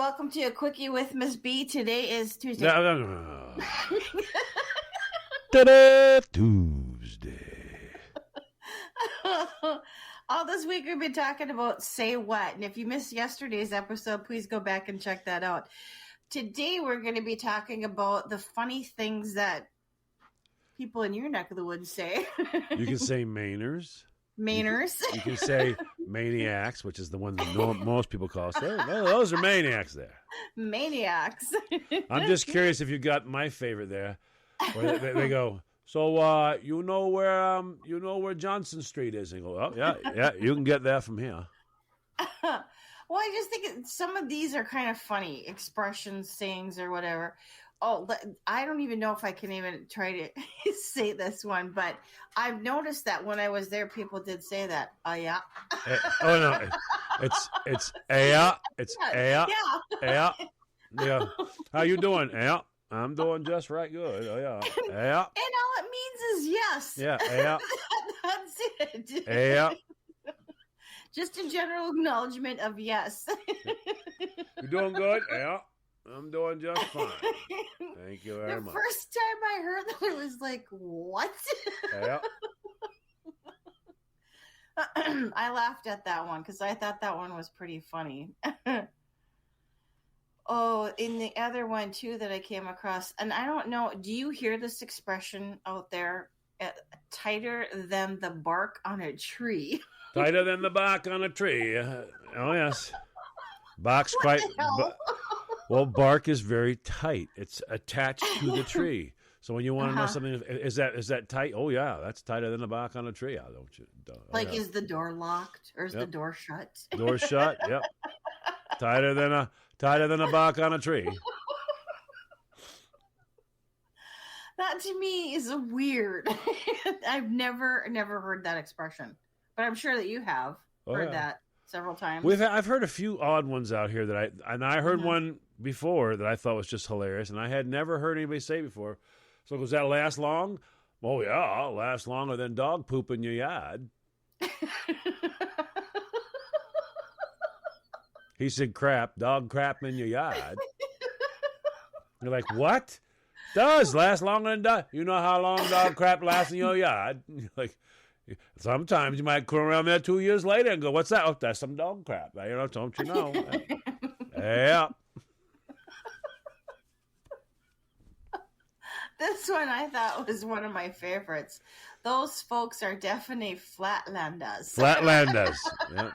welcome to a quickie with Miss B. Today is Tuesday. Ta-da! Tuesday. All this week we've been talking about say what, and if you missed yesterday's episode, please go back and check that out. Today we're going to be talking about the funny things that people in your neck of the woods say. You can say Mainers. You can say maniacs, which is the one that most people call us. Oh, those are maniacs there. Maniacs. I'm just curious if you got my favorite there, where they go, so you know where Johnson Street is? And you go, oh yeah, you can get that from here. Well, I just think some of these are kind of funny expressions, sayings, or whatever. Oh, I don't even know if I can even try to say this one, but I've noticed that when I was there, people did say that. Oh, yeah. Oh, no. It's yeah. It's yeah. Yeah. Yeah. How you doing? Yeah. I'm doing just right good. Oh, yeah. Yeah. And all it means is yes. Yeah. Yeah. That's it. Yeah. Just a general acknowledgement of yes. You doing good? Yeah. I'm doing just fine. Thank you very much. The first time I heard that, I was like, what? Yeah. I laughed at that one because I thought that one was pretty funny. Oh, in the other one, too, that I came across, and I don't know, do you hear this expression out there? Tighter than the bark on a tree. Tighter than the bark on a tree. Oh, yes. Bark's quite... Well, bark is very tight. It's attached to the tree. So when you want to know something, is that tight? Oh yeah, that's tighter than the bark on a tree. Don't you? Like, is the door locked or is the door shut? Door shut. Yep. Tighter than a bark on a tree. That to me is weird. I've never heard that expression, but I'm sure that you have heard that several times. I've heard a few odd ones out here that I heard one before that I thought was just hilarious, and I had never heard anybody say before. So does that last long? Oh yeah, I'll last longer than dog poop in your yard. He said crap, dog crap in your yard. You're like, what? Does last longer than dog? You know how long dog crap lasts in your yard? You're like, sometimes you might come around there 2 years later and go, what's that? Oh, that's some dog crap. Don't you know? Yeah. This one I thought was one of my favorites. Those folks are definitely flatlanders. Flatlanders. Yeah.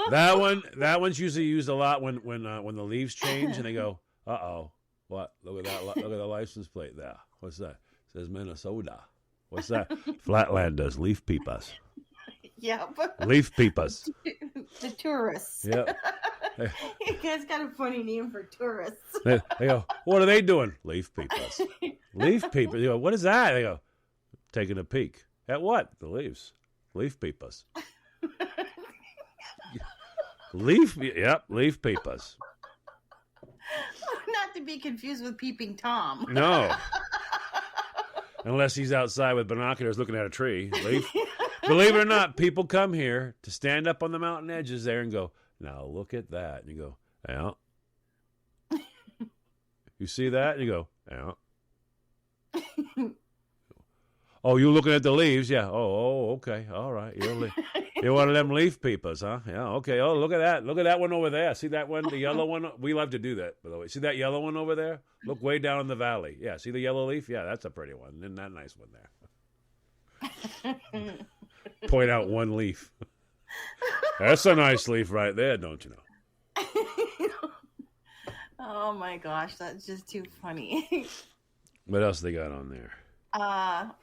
That one's usually used a lot when the leaves change and they go, uh-oh, what? Look at that! Look at the license plate there. What's that? It says Minnesota. What's that? Flatlanders, leaf peepers. Yep. Leaf peepers. The tourists. Yep. You guys got a funny name for tourists. They go, what are they doing? Leaf peepers. Leaf peepers. You go, what is that? They go, taking a peek. At what? The leaves. Leaf peepers. Leaf peepers. Not to be confused with Peeping Tom. No. Unless he's outside with binoculars looking at a tree. Believe it or not, people come here to stand up on the mountain edges there and go, now look at that. And you go, yeah. You see that? And you go, yeah. Oh, you looking at the leaves? Yeah. Oh, okay. All right. You're one of them leaf peepers, huh? Yeah. Okay. Oh, look at that. Look at that one over there. See that one? The yellow one? We love to do that, by the way. See that yellow one over there? Look way down in the valley. Yeah. See the yellow leaf? Yeah, that's a pretty one. Isn't that a nice one there? Point out one leaf. That's a nice leaf right there, don't you know? Oh my gosh, that's just too funny. What else they got on there?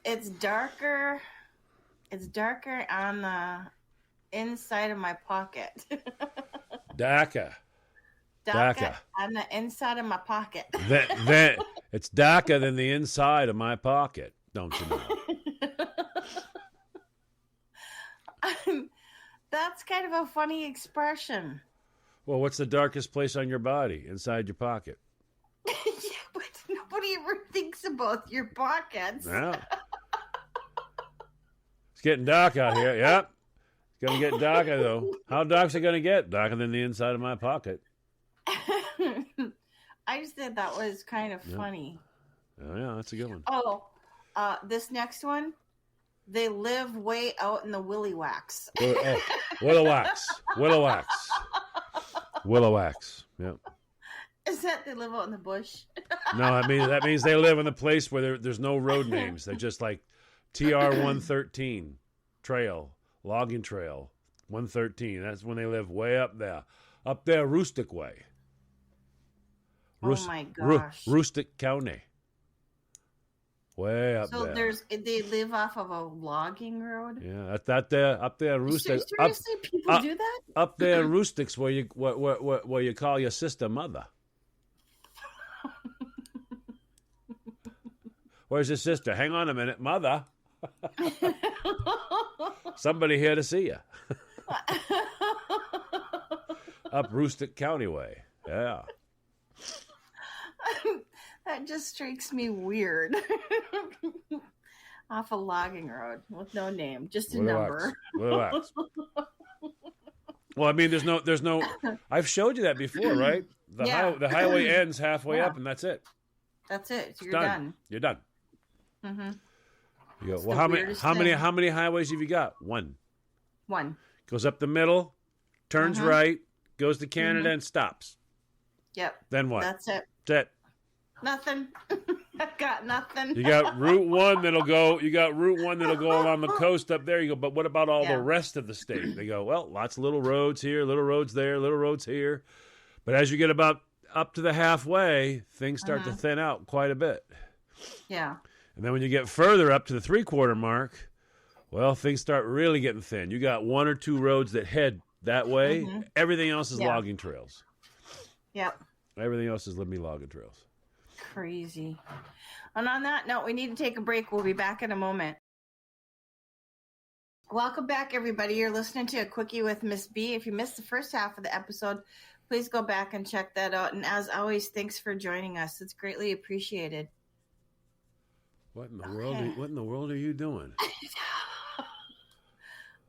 It's darker. It's darker on the inside of my pocket. Darker on the inside of my pocket. Then it's darker than the inside of my pocket, don't you know? That's kind of a funny expression. Well, what's the darkest place on your body? Inside your pocket. Yeah, but nobody ever thinks about your pockets. Yeah. It's getting dark out here. Yep. It's gonna get darker though. How dark's it gonna get? Darker than the inside of my pocket. I just thought that was kind of funny. Oh yeah, that's a good one. Oh, this next one, they live way out in the willy wax. Willow wax. Yep. Is that they live out in the bush? No, that means they live in a place where there's no road names. They're just like TR 113 trail, logging trail 113. That's when they live way up there, Rustic way. Oh my gosh. Rustic County. Way up so there. They live off of a logging road? Yeah, up there, Rustic. Seriously, people do that? Up there, Rustic's where you call your sister mother. Where's your sister? Hang on a minute, mother. Somebody here to see you. Up Rustic County way. Yeah. That just strikes me weird. Off a logging road with no name, just a number. Relax. Well, I mean, there's no. I've showed you that before, right? The highway ends halfway up, and that's it. That's it. So you're done. You're done. Mm-hmm. You go. Well, how many highways have you got? One. Goes up the middle, turns right, goes to Canada, and stops. Yep. Then what? That's it. That's it. Nothing. I've got nothing. You got Route 1 that'll go. You got Route 1 that'll go along the coast up there. You go, but what about all the rest of the state? They go, well, lots of little roads here, little roads there, little roads here. But as you get about up to the halfway, things start to thin out quite a bit. Yeah. And then when you get further up to the 3/4 mark, well, things start really getting thin. You got 1 or 2 roads that head that way. Everything else is logging trails. Yep. Everything else is logging trails. Crazy. And on that note, we need to take a break. We'll be back in a moment. Welcome back, everybody. You're listening to A Quickie with Miss B. If you missed the first half of the episode, please go back and check that out. And as always, thanks for joining us. It's greatly appreciated. What in the world? What in the world are you doing?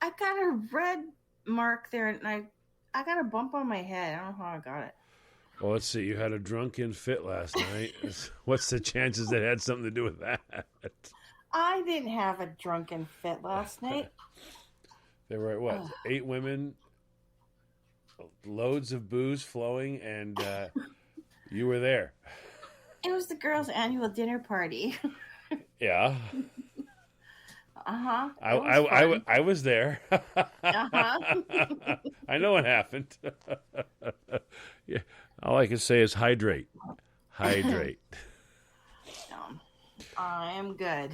I got a red mark there, and I got a bump on my head. I don't know how I got it. Well, let's see. You had a drunken fit last night. What's the chances that had something to do with that? I didn't have a drunken fit last night. There were, 8 women, loads of booze flowing, and you were there. It was the girls' annual dinner party. Yeah. Uh-huh. I was there. Uh-huh. I know what happened. Yeah. All I can say is hydrate. Hydrate. I am good.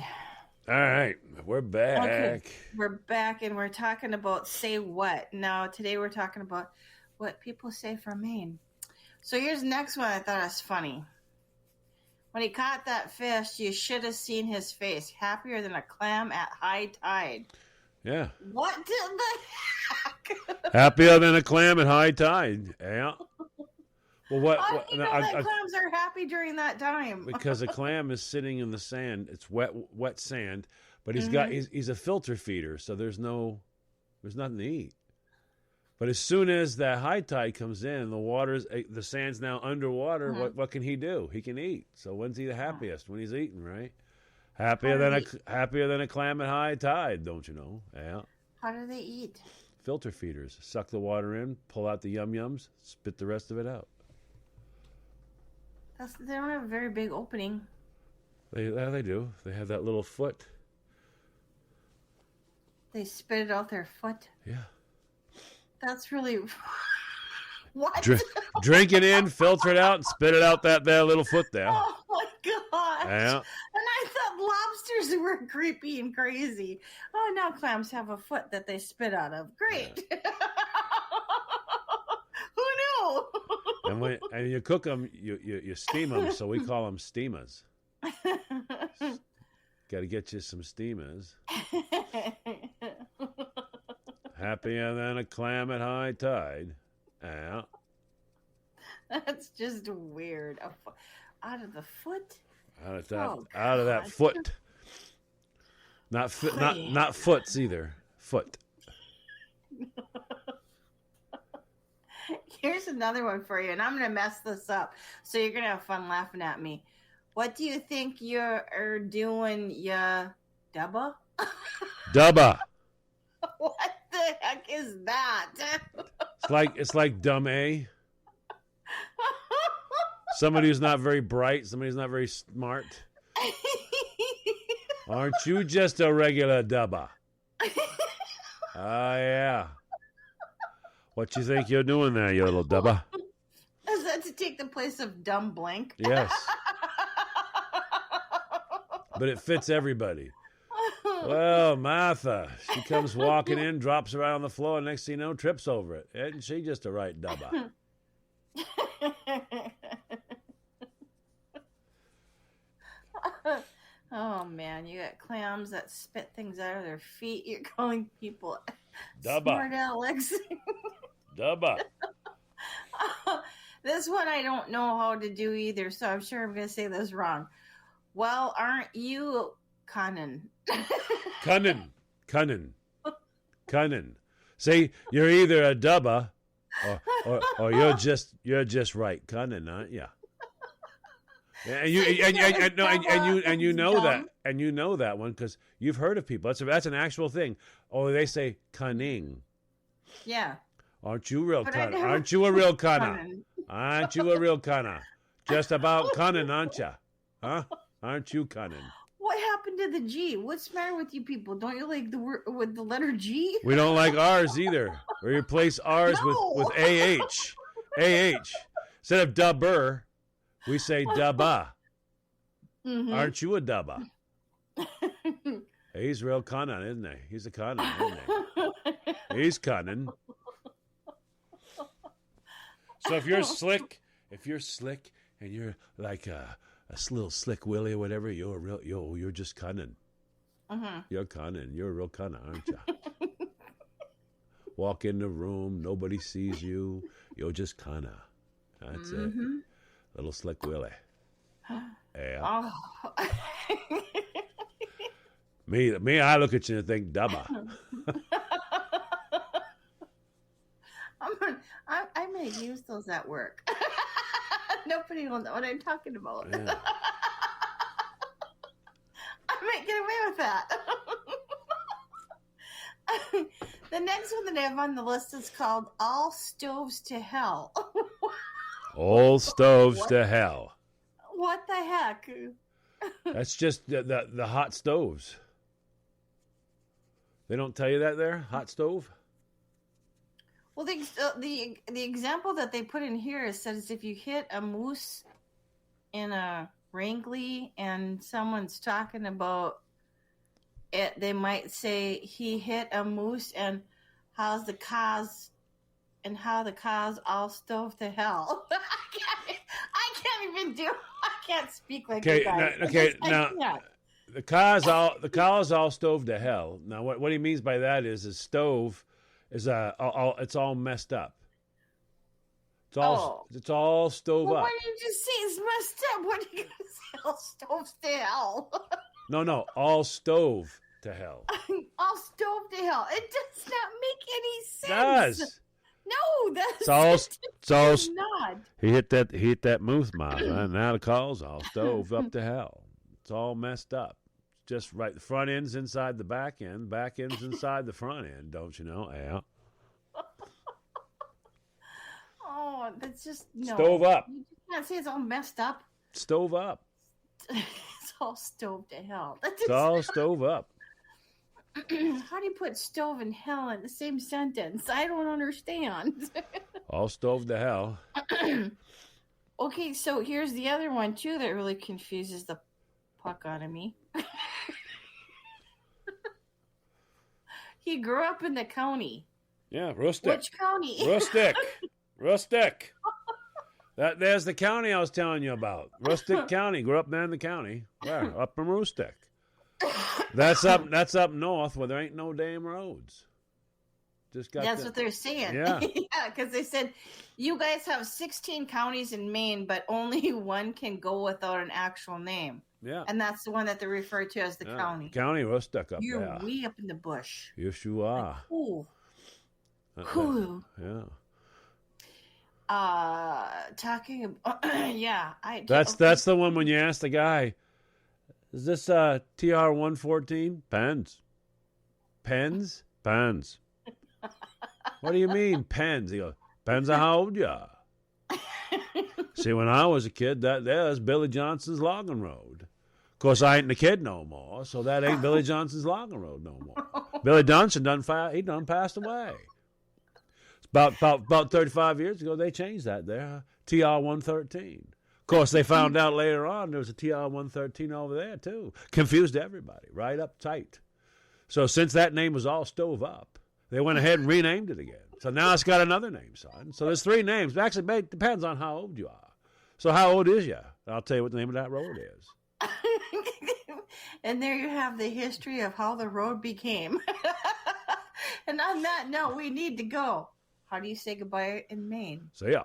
All right. We're back. Okay. We're back, and we're talking about say what. Now, today we're talking about what people say from Maine. So here's the next one I thought was funny. When he caught that fish, you should have seen his face. Happier than a clam at high tide. Yeah. What did the heck? Happier than a clam at high tide. Yeah. Well, How do you know that clams are happy during that time? Because a clam is sitting in the sand. It's wet sand, but he's a filter feeder, so there's nothing to eat. But as soon as that high tide comes in, the sand's now underwater. What can he do? He can eat. So when's he the happiest? When he's eating, right? Happier than a clam at high tide, don't you know? Yeah. How do they eat? Filter feeders. Suck the water in, pull out the yum-yums, spit the rest of it out. They don't have a very big opening. They do. They have that little foot. They spit it out their foot. Yeah. That's really... What? Drink it in, filter it out, and spit it out that little foot there. Oh my gosh. Yeah. And I thought lobsters were creepy and crazy. Oh, now clams have a foot that they spit out of. Great. Yeah. Who knew? And you cook them, you steam them, so we call them steamers. Got to get you some steamers. Happier than a clam at high tide. Yeah. That's just weird. Out of the foot? Out of that foot. Not foots either. Foot. Here's another one for you, and I'm going to mess this up, so you're going to have fun laughing at me. What do you think you're doing, ya Dubba? Dubba. What the heck is that? It's like dumb A. Somebody who's not very bright. Somebody who's not very smart. Aren't you just a regular Dubba? Oh, yeah. What you think you're doing there, you little Dubba? Is that to take the place of dumb blank? Yes. But it fits everybody. Well, Martha, she comes walking in, drops her out on the floor, and next thing you know, trips over it. Isn't she just a right Dubba? Oh, man, you got clams that spit things out of their feet. You're calling people Dubba. smart Alex. Dubba. This one I don't know how to do either, so I'm sure I'm going to say this wrong. Well, aren't you Cunning? Cunning. See, you're either a Dubba or you're just right Cunning, aren't you? And you know that one because you've heard of people. That's an actual thing. Oh, they say cunning. Yeah. Aren't you real cunning? Aren't you a real cunner? Aren't you a real cunner? Just about cunning, aren't you? Huh? Aren't you cunning? What happened to the G? What's the matter with you people? Don't you like the word with the letter G? We don't like R's either. We replace R's with AH. AH. Instead of dubber, we say Dubba. Mm-hmm. Aren't you a Dubba? He's real cunning, isn't he? He's a cunning, isn't he? He's cunning. So if you're slick and you're like a little slick Willie or whatever, you're just cunning. Mm-hmm. You're cunning. You're a real cunner, aren't you? Walk in the room, nobody sees you. You're just cunner. That's it. Little slick Willie. Yeah. Oh. Me, I look at you and think Dubba. I may use those at work. Nobody will know what I'm talking about. Yeah. I might get away with that. The next one that I have on the list is called All Stoves to Hell. All stoves to hell. What the heck? That's just the hot stoves. They don't tell you that there? Hot stove? Well, the example that they put in here says if you hit a moose in a wrangly and someone's talking about it, they might say he hit a moose and how the cars all stove to hell. I can't speak like you guys. Now the cars all stove to hell. Now what he means by that is a stove is it's all messed up. It's all stove up. Why did you just say it's messed up? What are you gonna say? All stoves to hell. No, all stove to hell. All stove to hell. It does not make any sense. It does. No, it's all not. He hit that moose mouth, and now the call's all stove up to hell. It's all messed up. Just right. The front end's inside the back end. Back end's inside the front end. Don't you know? Yeah. Oh, that's just no. Stove up. You just can't say it's all messed up. Stove up. It's all stove to hell. It's all stove up. How do you put stove and hell in the same sentence? I don't understand. All stove to hell. Okay, so here's the other one too that really confuses the puck out of me. He grew up in the county. Yeah, rustic. Which county? Rustic. There's the county I was telling you about. Rustic County. Grew up there in the county. Where? Up in Rustic. That's up north where there ain't no damn roads. That's what they're saying. Yeah, because they said you guys have 16 counties in Maine, but only one can go without an actual name. Yeah, and that's the one that they refer to as the county. County, we're stuck up You're there. way up in the bush. Yes, you are. Like, ooh. Whew. Yeah. Talking about, yeah, That's the one when you ask the guy, is this TR 114? Pens. Pens? Pens. What do you mean, pens? He goes, depends on how old you are. See, when I was a kid, there's Billy Johnson's logging road. Of course, I ain't the kid no more, so that ain't Billy Johnson's logging road no more. Billy Johnson done passed away. About 35 years ago, they changed that there, TR 113. Of course, they found out later on there was a TR 113 over there too. Confused everybody, right up tight. So since that name was all stove up, they went ahead and renamed it again. So now it's got another name, son. So there's 3 names. Actually, it depends on how old you are. So how old is you? I'll tell you what the name of that road is. And there you have the history of how the road became. And on that note, we need to go. How do you say goodbye in Maine? So yeah.